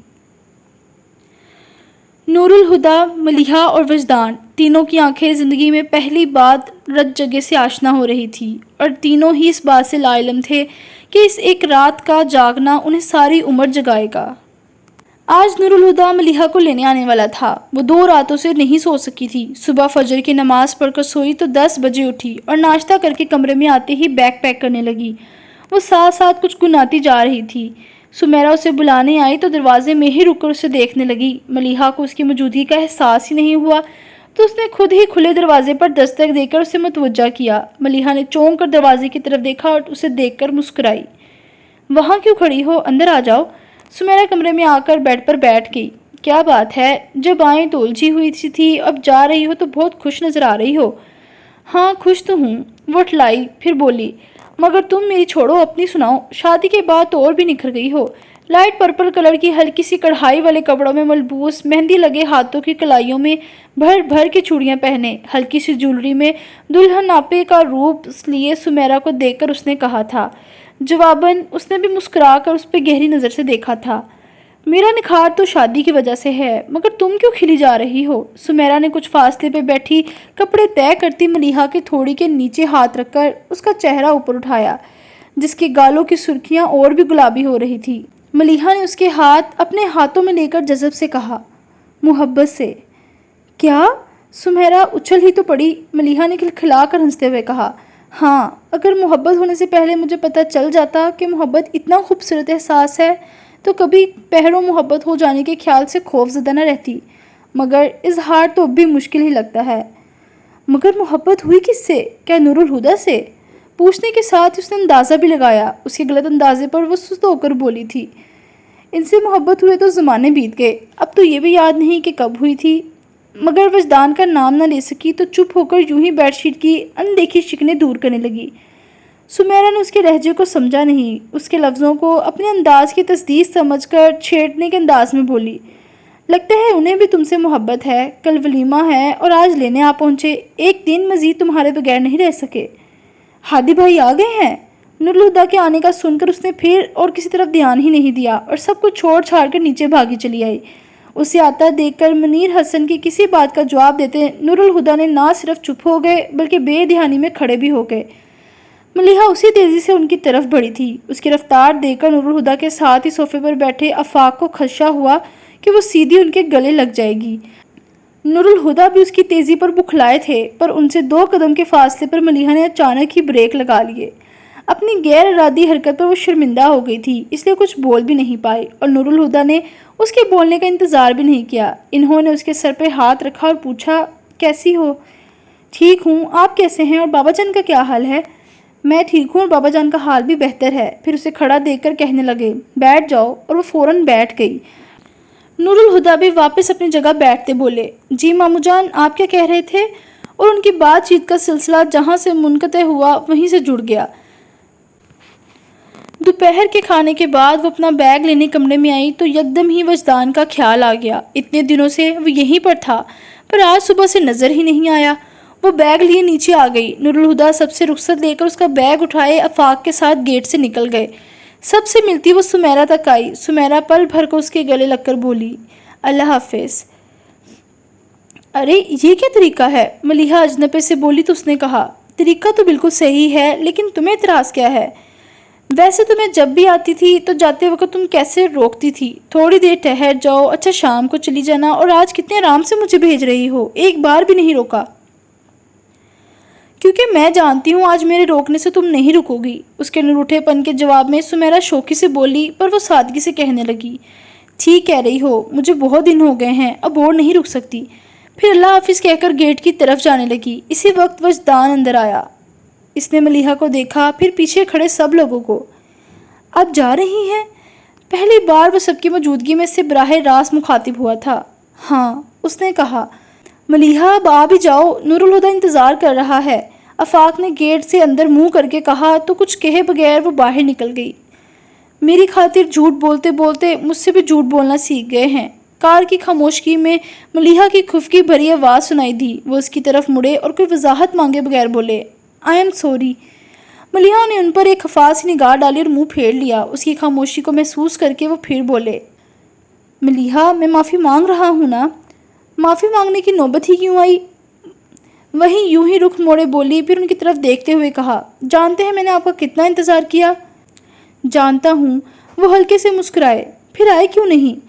نور الہدیٰ، ملیحہ اور وجدان، تینوں کی آنکھیں زندگی میں پہلی بات رت جگہ سے آشنا ہو رہی تھی، اور تینوں ہی اس بات سے لا علم تھے کہ اس ایک رات کا جاگنا انہیں ساری عمر جگائے گا۔ آج نور الہدیٰ ملیحہ کو لینے آنے والا تھا۔ وہ 2 راتوں سے نہیں سو سکی تھی۔ صبح فجر کی نماز پڑھ کر سوئی تو 10 بجے اٹھی اور ناشتہ کر کے کمرے میں آتے ہی بیگ پیک کرنے لگی۔ وہ ساتھ ساتھ کچھ گناتی جا رہی تھی۔ سمیرہ اسے بلانے آئی تو دروازے میں ہی رک کر اسے دیکھنے لگی۔ ملیحہ کو اس کی موجودگی کا احساس ہی نہیں ہوا تو اس نے خود ہی کھلے دروازے پر دستک دے کر اسے متوجہ کیا۔ ملیحہ نے چونک کر دروازے کی طرف دیکھا اور اسے دیکھ کر مسکرائی۔ وہاں کیوں کھڑی ہو؟ اندر آ جاؤ۔ سمیرہ کمرے میں آ کر بیڈ پر بیٹھ گئی۔ کیا بات ہے؟ جب آئیں تو الجھی ہوئی سی تھی، اب جا رہی ہو تو بہت خوش نظر آ رہی ہو۔ ہاں خوش تو ہوں، وہ اٹھلائی، پھر بولی، مگر تم میری چھوڑو، اپنی سناؤ۔ شادی کے بعد تو اور بھی نکھر گئی ہو۔ لائٹ پرپل کلر کی ہلکی سی کڑھائی والے کپڑوں میں ملبوس، مہندی لگے ہاتھوں کی کلائیوں میں بھر بھر کے چوڑیاں پہنے، ہلکی سی جولری میں دلہن آپے کا روپ لیے سمیرہ کو دیکھ کر اس نے کہا تھا۔ جواباً اس نے بھی مسکرا کر اس پہ گہری نظر سے دیکھا تھا۔ میرا نکھار تو شادی کی وجہ سے ہے، مگر تم کیوں کھلی جا رہی ہو؟ سمیرہ نے کچھ فاصلے پہ بیٹھی کپڑے طے کرتی ملیحہ کی تھوڑی کے نیچے ہاتھ رکھ کر اس کا چہرہ اوپر اٹھایا، جس کے گالوں کی سرخیاں اور بھی گلابی ہو رہی تھی۔ ملیحہ نے اس کے ہاتھ اپنے ہاتھوں میں لے کر جذب سے کہا، محبت سے۔ کیا؟ سمیرہ اچھل ہی تو پڑی۔ ملیحہ نے کھلکھلا کر ہنستے ہوئے کہا، ہاں، اگر محبت ہونے سے پہلے مجھے پتہ چل جاتا کہ محبت اتنا خوبصورت احساس ہے تو کبھی پہروں محبت ہو جانے کے خیال سے خوف زدہ نہ رہتی، مگر اظہار تو اب بھی مشکل ہی لگتا ہے۔ مگر محبت ہوئی کس سے؟ کیا نور الہدیٰ سے؟ پوچھنے کے ساتھ اس نے اندازہ بھی لگایا۔ اس کے غلط اندازے پر وہ سست ہو کر بولی تھی، ان سے محبت ہوئے تو زمانے بیت گئے، اب تو یہ بھی یاد نہیں کہ کب ہوئی تھی۔ مگر وجدان کا نام نہ لے سکی تو چپ ہو کر یوں ہی بیڈ شیٹ کی اندیکھی شکنیں دور کرنے لگی۔ سمیرہ نے اس کے لہجے کو سمجھا نہیں، اس کے لفظوں کو اپنے انداز کی تصدیق سمجھ کر چھیڑنے کے انداز میں بولی، لگتا ہے انہیں بھی تم سے محبت ہے، کل ولیمہ ہے اور آج لینے آ پہنچے، ایک دن مزید تمہارے بغیر نہیں رہ سکے۔ ہادی بھائی آ گئے ہیں؟ نور الہدیٰ کے آنے کا سن کر اس نے پھر اور کسی طرف دھیان ہی نہیں دیا اور سب کچھ چھوڑ چھاڑ کر نیچے بھاگی چلی آئی۔ اسے آتا دیکھ کر منیر حسن کی کسی بات کا جواب دیتے نور الہدیٰ نے نہ صرف چپ ہو گئے بلکہ بے دھیانی میں کھڑے بھی ہو گئے۔ ملیحہ اسی تیزی سے ان کی طرف بڑھی تھی۔ اس کی رفتار دیکھ کر نور الہدیٰ کے ساتھ ہی صوفے پر بیٹھے آفاق کو خدشہ ہوا کہ وہ سیدھی ان کے گلے لگ جائے گی۔ نور الہدیٰ بھی اس کی تیزی پر بکھلائے تھے، پر ان سے 2 قدم کے فاصلے پر ملیحہ نے اچانک ہی بریک لگا لیے۔ اپنی غیر ارادی حرکت پر وہ شرمندہ ہو گئی تھی، اس لیے کچھ بول بھی نہیں پائی، اور نور الہدیٰ نے اس کے بولنے کا انتظار بھی نہیں کیا۔ انہوں نے اس کے سر پہ ہاتھ رکھا اور پوچھا، کیسی ہو؟ ٹھیک ہوں، آپ کیسے ہیں اور بابا جان کا کیا حال ہے؟ میں ٹھیک ہوں اور بابا جان کا حال بھی بہتر ہے۔ پھر اسے کھڑا دیکھ کر کہنے لگے، بیٹھ جاؤ، اور وہ فوراً بیٹھ گئی۔ نور الہدیٰ بھی واپس اپنی جگہ بیٹھتے بولے، جی مامو جان، آپ کیا کہہ رہے تھے؟ اور ان کی بات چیت کا سلسلہ جہاں سے منقطع ہوا وہیں سے جڑ گیا۔ دوپہر کے کھانے کے بعد وہ اپنا بیگ لینے کمرے میں آئی تو یکدم ہی وجدان کا خیال آ گیا۔ اتنے دنوں سے وہ یہیں پر تھا، پر آج صبح سے نظر ہی نہیں آیا۔ وہ بیگ لیے نیچے آ گئی۔ نور الہدیٰ سب سے رخصت لے کر اس کا بیگ اٹھائے آفاق کے ساتھ گیٹ سے نکل گئے۔ سب سے ملتی وہ سمیرہ تک آئی۔ سمیرہ پل بھر کو اس کے گلے لگ کر بولی، اللہ حافظ۔ ارے یہ کیا طریقہ ہے؟ ملیحہ اجنبے سے بولی تو اس نے کہا، طریقہ تو بالکل صحیح ہے، لیکن تمہیں اعتراض کیا ہے؟ ویسے تو میں جب بھی آتی تھی تو جاتے وقت تم کیسے روکتی تھی، تھوڑی دیر ٹھہر جاؤ، اچھا شام کو چلی جانا، اور آج کتنے آرام سے مجھے بھیج رہی ہو، ایک بار بھی نہیں روکا۔ کیونکہ میں جانتی ہوں آج میرے روکنے سے تم نہیں رکو گی۔ اس کے نروٹھے پن کے جواب میں سمیرہ شوخی سے بولی، پر وہ سادگی سے کہنے لگی، ٹھیک کہہ رہی ہو، مجھے بہت دن ہو گئے ہیں، اب اور نہیں رک سکتی۔ پھر اللہ حافظ کہہ کر گیٹ کی طرف جانے لگی۔ اسی وقت وجدان اندر آیا۔ اس نے ملیحہ کو دیکھا، پھر پیچھے کھڑے سب لوگوں کو۔ آپ جا رہی ہیں؟ پہلی بار وہ سب کی موجودگی میں سے براہ راست مخاطب ہوا تھا۔ ہاں، اس نے کہا۔ ملیحہ اب آ بھی جاؤ، نور الہدیٰ انتظار کر رہا ہے، آفاق نے گیٹ سے اندر منہ کر کے کہا تو کچھ کہے بغیر وہ باہر نکل گئی۔ میری خاطر جھوٹ بولتے بولتے مجھ سے بھی جھوٹ بولنا سیکھ گئے ہیں۔ کار کی خاموشی میں ملیحہ کی خفگی بھری آواز سنائی دی۔ وہ اس کی طرف مڑے اور کوئی وضاحت مانگے بغیر بولے، آئی ایم سوری۔ ملیحہ نے ان پر ایک خفاس نگاہ ڈالی اور منہ پھیر لیا۔ اس کی خاموشی کو محسوس کر کے وہ پھر بولے، ملیحہ میں معافی مانگ رہا ہوں نا۔ معافی مانگنے کی نوبت ہی کیوں آئی؟ وہیں یوں ہی رخ موڑے بولی، پھر ان کی طرف دیکھتے ہوئے کہا، جانتے ہیں میں نے آپ کا کتنا انتظار کیا؟ جانتا ہوں۔ وہ ہلکے سے مسکرائے، پھر آئے کیوں نہیں؟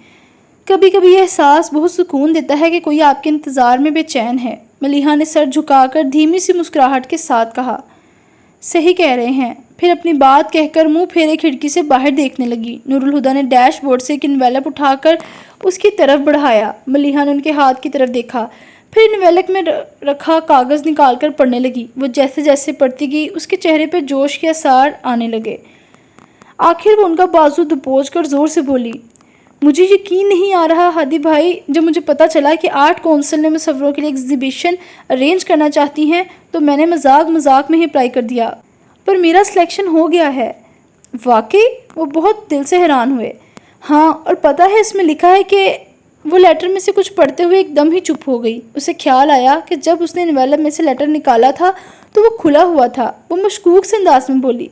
کبھی کبھی یہ احساس بہت سکون دیتا ہے کہ کوئی آپ کے انتظار میں بے چین ہے۔ ملیحہ نے سر جھکا کر دھیمی سی مسکراہٹ کے ساتھ کہا، صحیح کہہ رہے ہیں۔ پھر اپنی بات کہہ کر منہ پھیرے کھڑکی سے باہر دیکھنے لگی۔ نور الہدیٰ نے ڈیش بورڈ سے ایک انویلپ اٹھا کر اس کی طرف بڑھایا۔ ملیحہ نے ان کے ہاتھ کی طرف دیکھا، پھر انویلپ میں رکھا کاغذ نکال کر پڑھنے لگی۔ وہ جیسے جیسے پڑھتی گئی اس کے چہرے پہ جوش کے آثار آنے لگے۔ آخر وہ ان کا بازو دبوچ کر زور سے بولی، مجھے یقین نہیں آ رہا ہادی بھائی، جب مجھے پتا چلا کہ آرٹ کونسل نے مصوروں کے لیے ایگزیبیشن ارینج کرنا چاہتی ہیں تو میں نے مذاق میں ہی اپلائی کر دیا، پر میرا سلیکشن ہو گیا ہے۔ واقعی؟ وہ بہت دل سے حیران ہوئے۔ ہاں، اور پتہ ہے اس میں لکھا ہے کہ… وہ لیٹر میں سے کچھ پڑھتے ہوئے ایک دم ہی چپ ہو گئی۔ اسے خیال آیا کہ جب اس نے انویلپ میں سے لیٹر نکالا تھا تو وہ کھلا ہوا تھا۔ وہ مشکوک سے انداز میں بولی،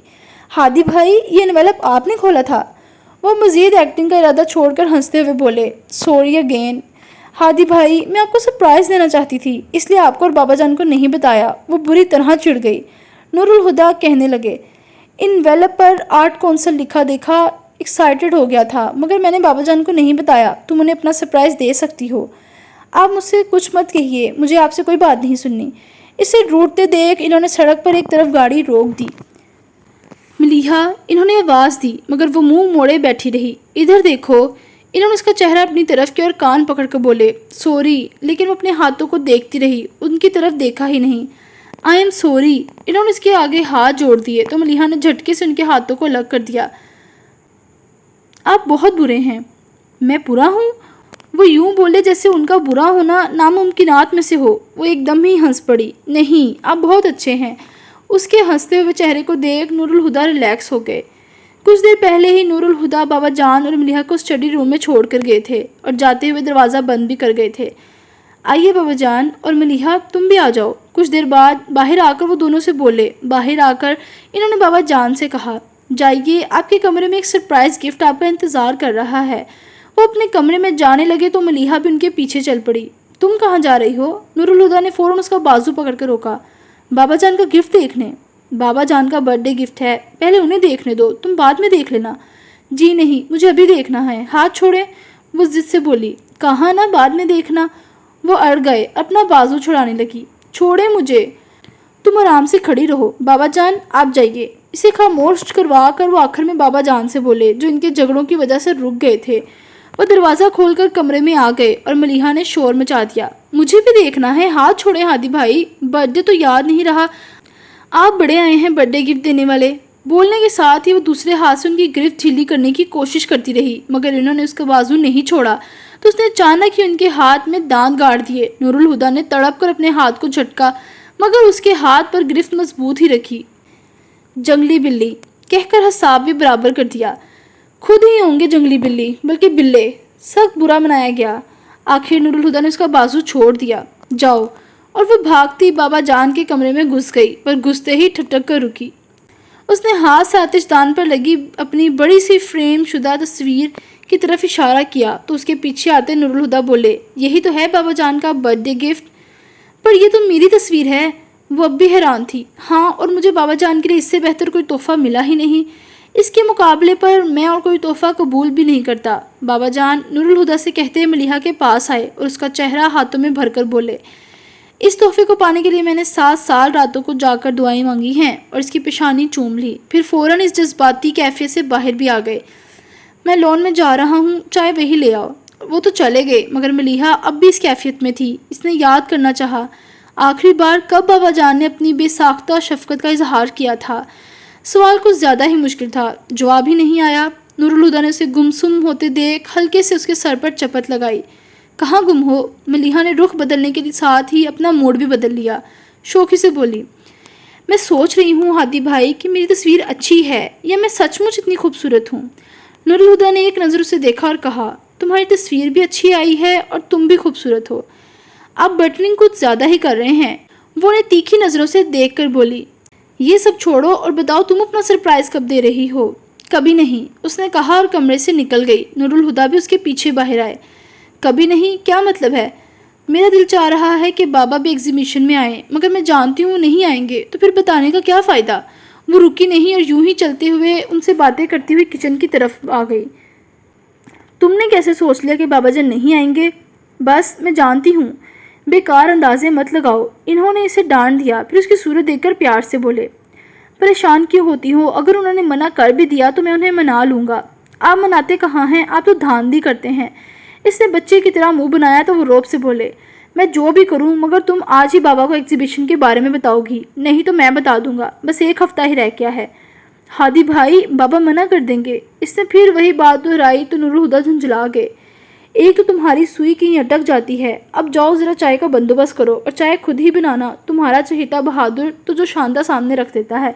ہادی بھائی یہ انویلپ آپ نے کھولا تھا؟ وہ مزید ایکٹنگ کا ارادہ چھوڑ کر ہنستے ہوئے بولے، سوری اگین ہادی بھائی، میں آپ کو سرپرائز دینا چاہتی تھی، اس لیے آپ کو اور بابا جان کو نہیں بتایا۔ وہ بری طرح چڑ گئی۔ نور الہدیٰ کہنے لگے، انویلپ پر آرٹ کونسل لکھا دیکھا ایکسائٹڈ ہو گیا تھا، مگر میں نے بابا جان کو نہیں بتایا۔ تم انہیں اپنا سرپرائز دے سکتی ہو۔ آپ مجھ سے کچھ مت کہیے، مجھے آپ سے کوئی بات نہیں سننی۔ اسے روٹتے دیکھ انہوں نے سڑک پر ایک طرف گاڑی روک دی۔ ملیحہ، انہوں نے آواز دی، مگر وہ منہ موڑے بیٹھی رہی۔ ادھر دیکھو۔ انہوں نے اس کا چہرہ اپنی طرف کیا اور کان پکڑ کر بولے، سوری، لیکن وہ اپنے ہاتھوں کو دیکھتی رہی، ان کی طرف دیکھا ہی نہیں۔ I am sorry. انہوں نے اس کے آگے ہاتھ جوڑ دیے تو ملیحہ نے جھٹکے سے ان کے ہاتھوں کو الگ کر دیا۔ آپ بہت برے ہیں۔ میں برا ہوں؟ وہ یوں بولے جیسے ان کا برا ہونا ناممکنات میں سے ہو۔ وہ ایک دم ہی ہنس پڑی۔ نہیں، آپ بہت اچھے ہیں۔ اس کے ہنستے ہوئے چہرے کو دیکھ نور الہدیٰ ریلیکس ہو گئے۔ کچھ دیر پہلے ہی نور الہدیٰ بابا جان اور ملیحہ کو اسٹڈی روم میں چھوڑ کر گئے تھے اور جاتے ہوئے دروازہ بند بھی کر گئے تھے۔ آئیے بابا جان اور ملیحہ، تم بھی آ جاؤ۔ کچھ دیر بعد باہر آ کر وہ دونوں سے بولے۔ باہر آ کر انہوں نے بابا جان سے کہا، جائیے، آپ کے کمرے میں ایک سرپرائز گفٹ آپ کا انتظار کر رہا ہے۔ وہ اپنے کمرے میں جانے لگے تو ملیحہ بھی ان کے پیچھے چل پڑی۔ تم کہاں جا رہی ہو؟ نور الہدیٰ نے فوراً اس کا بازو پکڑ کر روکا۔ بابا جان کا گفٹ دیکھنے۔ بابا جان کا برتھ ڈے گفٹ ہے، پہلے انہیں دیکھنے دو، تم بعد میں دیکھ لینا۔ جی نہیں، مجھے ابھی دیکھنا ہے۔ ہاتھ چھوڑیں، وہ ضد سے بولی۔ کہاں نا بعد میں دیکھنا۔ وہ اڑ گئے، اپنا بازو چھڑانے لگی۔ چھوڑیں مجھے۔ تم آرام سے کھڑی رہو، بابا جان آپ جائیے۔ اسے خاموش کروا کر وہ آخر میں بابا جان سے بولے، جو ان کے جھگڑوں کی وجہ سے رک گئے تھے۔ وہ دروازہ کھول کر کمرے میں آ گئے اور ملیحہ نے شور مچا دیا، مجھے بھی دیکھنا ہے، ہاتھ چھوڑیں ہادی بھائی، برتھ ڈے تو یاد نہیں رہا؟ آپ بڑے آئے ہیں برتھ ڈے گفٹ دینے والے۔ بولنے کے ساتھ ہی وہ دوسرے ہاتھ سے ان کی گرفت ڈھیلی کرنے کی کوشش کرتی رہی، مگر انہوں نے اس کا بازو نہیں چھوڑا تو اس نے اچانک ہی ان کے ہاتھ میں دانت گاڑ دیے۔ نور الہدیٰ نے تڑپ کر اپنے ہاتھ کو جھٹکا، مگر اس کے ہاتھ پر گرفت مضبوط ہی رکھی۔ جنگلی بلی کہہ کر حساب بھی برابر کر دیا۔ خود ہی ہوں گے جنگلی بلی، بلکہ بلے۔ سخت برا منایا گیا۔ آخر نور الہدیٰ نے اس کا بازو چھوڑ دیا۔ جاؤ، اور وہ بھاگتی بابا جان کے کمرے میں گھس گئی، پر گھستے ہی ٹھٹک کر رکی۔ اس نے ہاتھ سے آتش دان پر لگی اپنی بڑی سی فریم شدہ تصویر کی طرف اشارہ کیا تو اس کے پیچھے آتے نور الہدیٰ بولے، یہی تو ہے بابا جان کا برتھ ڈے گفٹ؟ پر یہ تو میری تصویر ہے۔ وہ اب بھی حیران تھی۔ ہاں، اور مجھے بابا جان کے لیے اس سے بہتر کوئی تحفہ ملا ہی نہیں۔ اس کے مقابلے پر میں اور کوئی تحفہ قبول بھی نہیں کرتا۔ بابا جان نور الہدیٰ سے کہتے ملیحہ کے پاس آئے اور اس کا چہرہ ہاتھوں میں بھر کر بولے، اس تحفے کو پانے کے لیے میں نے 7 سال راتوں کو جا کر دعائیں مانگی ہیں اور اس کی پیشانی چوم لی، پھر فوراً اس جذباتی کیفیت سے باہر بھی آ گئے۔ میں لون میں جا رہا ہوں، چائے وہی لے آؤ۔ وہ تو چلے گئے، مگر ملیحہ اب بھی اس کیفیت میں تھی۔ اس نے یاد کرنا چاہا آخری بار کب بابا جان نے اپنی بے ساختہ شفقت کا اظہار کیا تھا۔ سوال کچھ زیادہ ہی مشکل تھا، جواب ہی نہیں آیا۔ نور الہدیٰ نے اسے گمسم ہوتے دیکھ ہلکے سے اس کے سر پر چپت لگائی۔ کہاں گم ہو؟ ملیحہ نے رخ بدلنے کے ساتھ ہی اپنا موڈ بھی بدل لیا، شوخی سے بولی، میں سوچ رہی ہوں ہادی بھائی کہ میری تصویر اچھی ہے یا میں سچ مچ اتنی خوبصورت ہوں؟ نور الہدیٰ نے ایک نظر اسے دیکھا اور کہا، تمہاری تصویر بھی اچھی آئی ہے اور تم بھی خوبصورت ہو۔ آپ بٹننگ کچھ زیادہ ہی کر رہے ہیں۔ وہ انہیں تیکھی نظروں سے دیکھ کر بولی، یہ سب چھوڑو اور بتاؤ تم اپنا سرپرائز کب دے رہی ہو؟ کبھی نہیں، اس نے کہا اور کمرے سے نکل گئی۔ نور الہدیٰ بھی اس کے پیچھے باہر آئے۔ کبھی نہیں کیا مطلب ہے؟ میرا دل چاہ رہا ہے کہ بابا بھی ایگزیبیشن میں آئیں، مگر میں جانتی ہوں وہ نہیں آئیں گے، تو پھر بتانے کا کیا فائدہ؟ وہ رکی نہیں اور یوں ہی چلتے ہوئے ان سے باتیں کرتی ہوئی کچن کی طرف آ گئی۔ تم نے کیسے سوچ لیا کہ بابا جان نہیں آئیں گے؟ بس میں جانتی ہوں، بیکار اندازے مت لگاؤ۔ انہوں نے اسے ڈانٹ دیا، پھر اس کی صورت دیکھ کر پیار سے بولے، پریشان کیوں ہوتی ہو؟ اگر انہوں نے منع کر بھی دیا تو میں انہیں منا لوں گا۔ آپ مناتے کہاں ہیں؟ آپ تو دھاندلی کرتے ہیں۔ اس نے بچے کی طرح منہ بنایا تو وہ روب سے بولے، میں جو بھی کروں مگر تم آج ہی بابا کو ایگزیبیشن کے بارے میں بتاؤ گی، نہیں تو میں بتا دوں گا، بس ایک ہفتہ ہی رہ گیا ہے۔ ہادی بھائی بابا منع کر دیں گے۔ اس نے پھر وہی بات دہرائی تو نور الہدیٰ جھنجھلا گئے۔ ایک تو تمہاری سوئی کہیں اٹک جاتی ہے، اب جاؤ ذرا چائے کا بندوبست کرو، اور چائے خود ہی بنانا، تمہارا چہیتا بہادر تو جو شاندہ سامنے رکھ دیتا ہے۔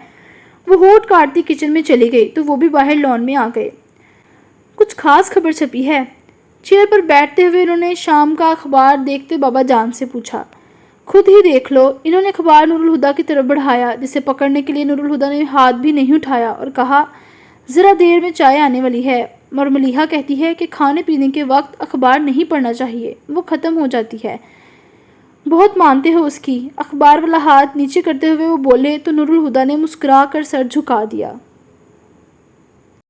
وہ ہونٹ کاٹتی کچن میں چلی گئی تو وہ بھی باہر لان میں آ گئے۔ کچھ خاص خبر چھپی ہے؟ چیئر پر بیٹھتے ہوئے انہوں نے شام کا اخبار دیکھتے بابا جان سے پوچھا۔ خود ہی دیکھ لو۔ انہوں نے اخبار نور الہدیٰ کی طرف بڑھایا، جسے پکڑنے کے لیے نور الہدیٰ نے ہاتھ بھی نہیں اٹھایا، اور کہا، ذرا دیر میں چائے آنے والی ہے، اور ملیحہ کہتی ہے کہ کھانے پینے کے وقت اخبار نہیں پڑھنا چاہیے، وہ ختم ہو جاتی ہے۔ بہت مانتے ہو اس کی؟ اخبار والا ہاتھ نیچے کرتے ہوئے وہ بولے تو نور الہدیٰ نے مسکرا کر سر جھکا دیا۔